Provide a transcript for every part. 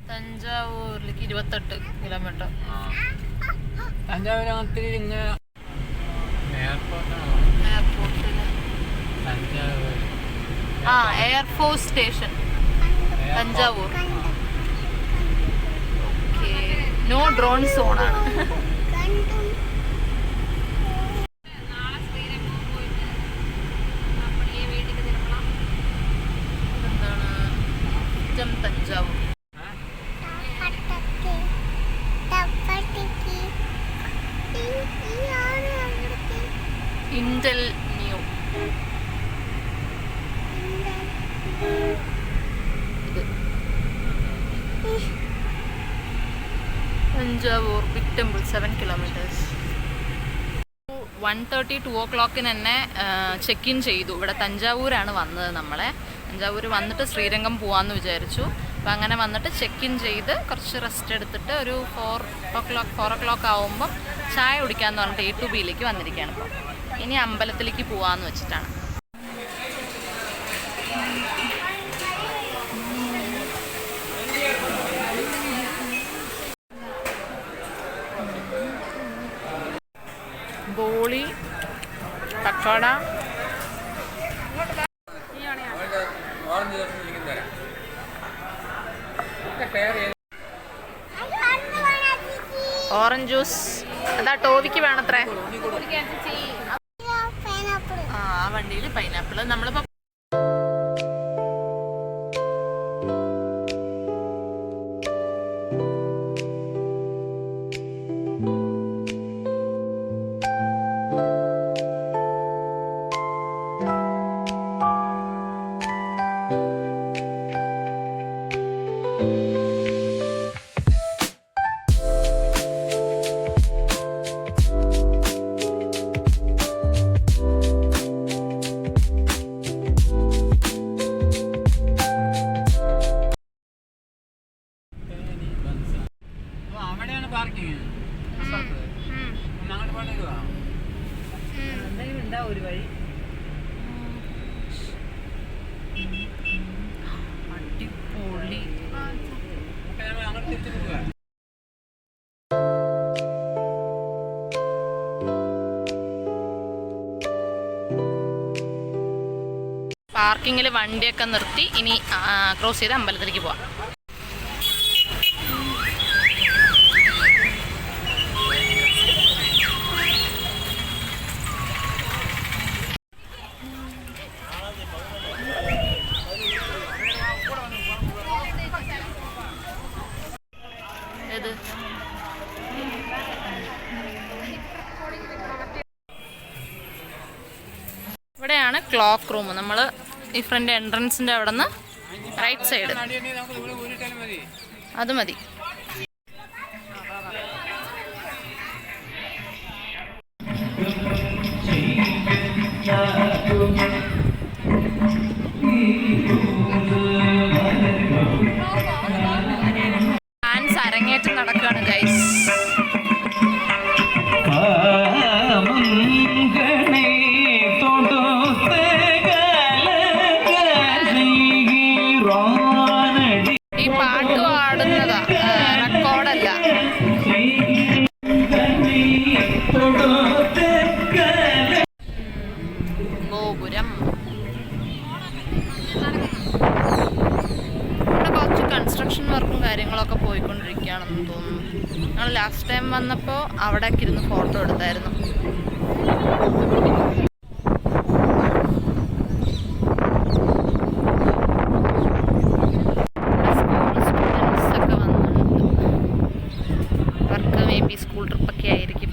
തഞ്ചാവൂരിലേക്ക് 28 kilometre. തഞ്ചാവൂരത്തിൽ ഇങ്ങനെ air force station Thanjavur. Okay, no drone സോണാണ്. എന്താണ് തഞ്ചാവൂർ ഇന്റൽ ന്യൂ. Thanjavur big temple 7 kilometres. 1:30 2 o'clock തന്നെ ചെക്ക് ഇൻ ചെയ്തു. ഇവിടെ തഞ്ചാവൂരാണ് വന്നത്. തഞ്ചാവൂർ വന്നിട്ട് ശ്രീരംഗം പോകാമെന്ന് വിചാരിച്ചു. അപ്പോൾ അങ്ങനെ വന്നിട്ട് ചെക്ക് ഇൻ ചെയ്ത് കുറച്ച് റെസ്റ്റ് എടുത്തിട്ട് ഒരു 4 o'clock ആവുമ്പം ചായ കുടിക്കാമെന്ന് പറഞ്ഞിട്ട് A2Bയിലേക്ക് വന്നിരിക്കുകയാണ്. ഇപ്പോൾ ഇനി അമ്പലത്തിലേക്ക് പോകാമെന്ന് വെച്ചിട്ടാണ്. ബോളി, പക്കോട, ഓറഞ്ച് ജ്യൂസ്. അതാ ടോവിക്ക് വേണത്രേ. ആ വണ്ടിയിൽ പൈനാപ്പിൾ. നമ്മളിപ്പോൾ ഒരു വഴി അടിപൊളി. പാർക്കിങ്ങിൽ വണ്ടിയൊക്കെ നിർത്തി ഇനി ക്രോസ് ചെയ്ത് അമ്പലത്തിലേക്ക് പോവാം. ഇവിടെയാണ് ക്ലോക്ക് റൂം. നമ്മൾ ഈ ഫ്രണ്ട് എൻട്രൻസിൻ്റെ അവിടെ നിന്ന് റൈറ്റ് സൈഡ്. അത് മതി. ഡാൻസ് അരങ്ങേറ്റം നടക്കുകയാണ് ഗൈസ്. ഈ പാട്ട് പാടുന്നതാ, റെക്കോർഡല്ല. ഗോപുരം. ഇവിടെ കുറച്ച് കൺസ്ട്രക്ഷൻ വർക്കും കാര്യങ്ങളൊക്കെ പോയിക്കൊണ്ടിരിക്കുകയാണെന്ന് തോന്നുന്നു. ഞങ്ങൾ ലാസ്റ്റ് ടൈം വന്നപ്പോൾ അവിടേക്ക് ഇരുന്ന് ഫോട്ടോ എടുത്തായിരുന്നു. സ്കൂൾ ട്രിപ്പൊക്കെ ആയിരിക്കും.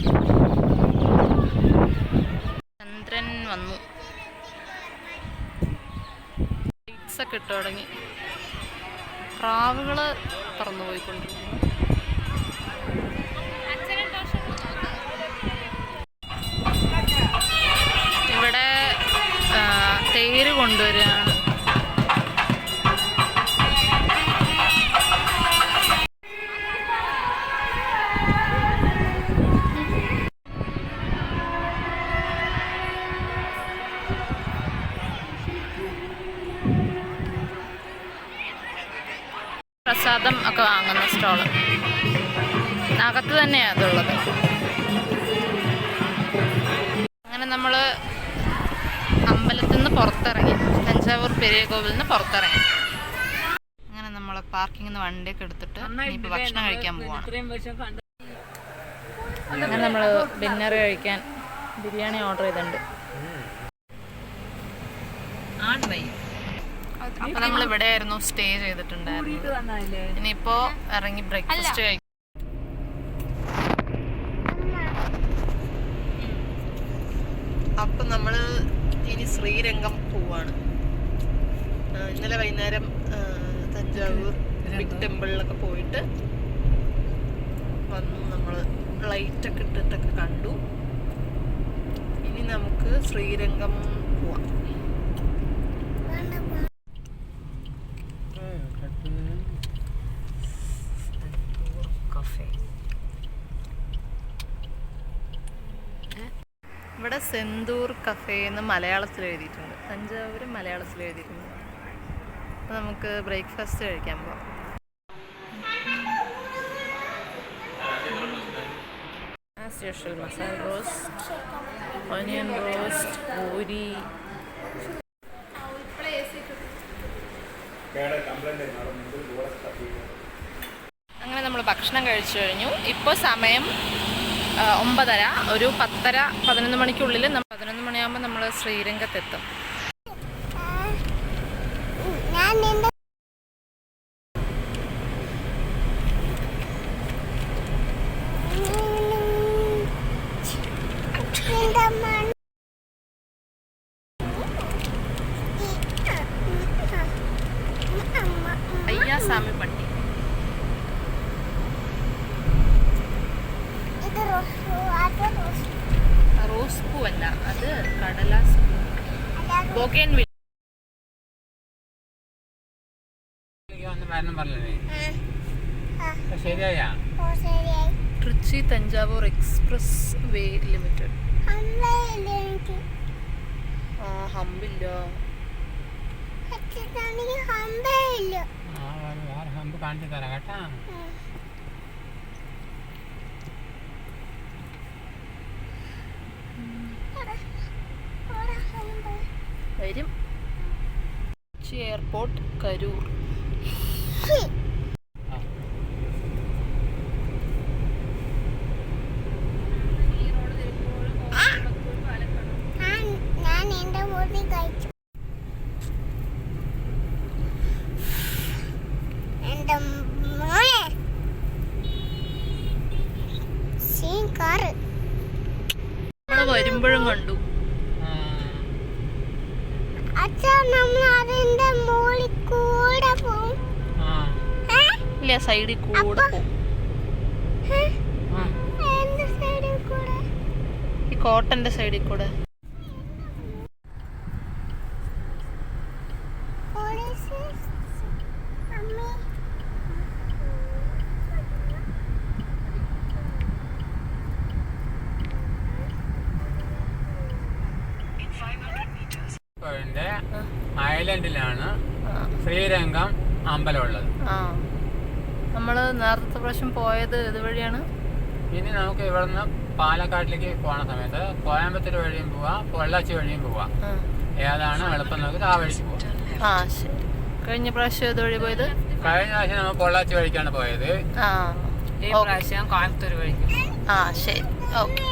ചന്ദ്രൻ വന്നു. ലൈറ്റ്സൊക്കെ ഇട്ട് തുടങ്ങി. പ്രാവുകൾ പറന്നു പോയിക്കൊണ്ടിരിക്കുന്നു. ഇവിടെ തേര് കൊണ്ടുവരികയാണ്. പ്രസാദം ഒക്കെ വാങ്ങുന്ന സ്റ്റോള്. അകത്ത് തന്നെയാണ് അതുള്ളത്. അങ്ങനെ നമ്മൾ അമ്പലത്തിൽ നിന്ന് പുറത്തിറങ്ങി, തഞ്ചാവൂർ പെരിയ കോവിലിൽ നിന്ന് പുറത്തിറങ്ങി. അങ്ങനെ നമ്മൾ പാർക്കിങ്ങിൽ നിന്ന് വണ്ടിയൊക്കെ എടുത്തിട്ട് ഇനിയിപ്പോൾ ഭക്ഷണം കഴിക്കാൻ പോവാണ്. അങ്ങനെ നമ്മൾ ഡിന്നർ കഴിക്കാൻ ബിരിയാണി ഓർഡർ ചെയ്തിട്ടുണ്ട്. അപ്പോൾ നമ്മൾ ഇവിടെ ആയിരുന്നു സ്റ്റേ ചെയ്തിട്ടുണ്ടായിരുന്നു. ഇനിയിപ്പോൾ ഇറങ്ങി ബ്രേക്ക്ഫാസ്റ്റ് കഴിക്കും. അപ്പം നമ്മൾ ഇനി ശ്രീരംഗം പോവാണ്. ഇന്നലെ വൈകുന്നേരം തഞ്ചാവൂർ ബിഗ് ടെമ്പിളിലൊക്കെ പോയിട്ട് വന്നു. നമ്മൾ ലൈറ്റൊക്കെ ഇട്ടിട്ടൊക്കെ കണ്ടു. ഇനി നമുക്ക് ശ്രീരംഗം പോവാം. ഇവിടെ സെന്തൂർ കഫേ എന്ന് മലയാളത്തിൽ എഴുതിയിട്ടുണ്ട്. തഞ്ചാവൂർ മലയാളത്തിൽ എഴുതിയിട്ടുണ്ട്. അപ്പോൾ നമുക്ക് ബ്രേക്ക്ഫാസ്റ്റ് കഴിക്കാൻ പോകാം. As usual masala roast, onion roast, puri. അങ്ങനെ നമ്മൾ ഭക്ഷണം കഴിച്ചു കഴിഞ്ഞു. ഇപ്പോൾ സമയം 9:30. ഒരു 10:30 11 മണിക്കുള്ളിൽ 11 മണിയാകുമ്പോൾ നമ്മൾ ശ്രീരംഗത്തെത്തും. അയ്യാസാമി പട്ടി. റോസ് പൂവല്ല, അത് കടലാസ് പൂ. Bougainvillea. Trichy Thanjavur expressway limited. ഹമ്പില്ല. വരും. കൊച്ചി എയർപോർട്ട്, കരൂർ. നമ്മള് വരുമ്പോഴും കണ്ടു. ഇല്ല, സൈഡിൽ കൂടെ പോകും. ഈ കോട്ടന്റെ സൈഡിൽ കൂടെ. ഐലൻഡിലാണ് ശ്രീരംഗം അമ്പലമുള്ളത്. നമ്മള് നേരത്തെ പ്രാവശ്യം പോയത് ഇതുവഴിയാണ്. ഇനി നമുക്ക് ഇവിടുന്ന് പാലക്കാട്ടിലേക്ക് പോണ സമയത്ത് കോയമ്പത്തൂർ വഴിയും പോവാം, പൊള്ളാച്ചി വഴിയും പോവാം. ഏതാണ് എളുപ്പം നോക്കി ആ വഴിക്ക് പോവാം. ശരി. കഴിഞ്ഞ പ്രാവശ്യം ഇതുവഴി പോയത്? കഴിഞ്ഞ പ്രാവശ്യം നമ്മൾ പൊള്ളാച്ചി വഴിക്കാണ് പോയത്. ഈ പ്രാവശ്യം കോയമ്പത്തൂർ വഴിക്ക്. ശരി, ഓക്കെ.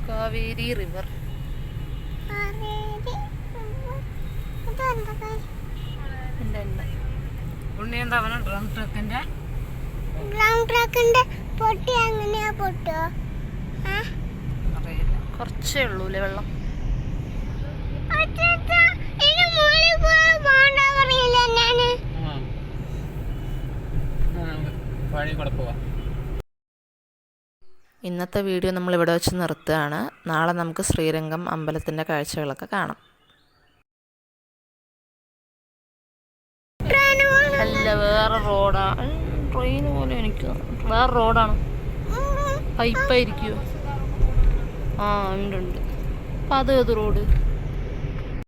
കാവേരി റിവർ. കുറച്ചേ ഉള്ളൂല്ലേ വെള്ളം. ഇന്നത്തെ വീഡിയോ നമ്മൾ ഇവിടെ വെച്ച് നിർത്തുകയാണ്. നാളെ നമുക്ക് ശ്രീരംഗം അമ്പലത്തിൻ്റെ കാഴ്ചകളൊക്കെ കാണാം. അല്ല, വേറെ റോഡാണ്. ട്രെയിൻ പോലെ എനിക്ക് വേറെ റോഡാണ്. പൈപ്പായിരിക്കുമോ? ഉണ്ട്. അപ്പം അത് ഏത് റോഡ്?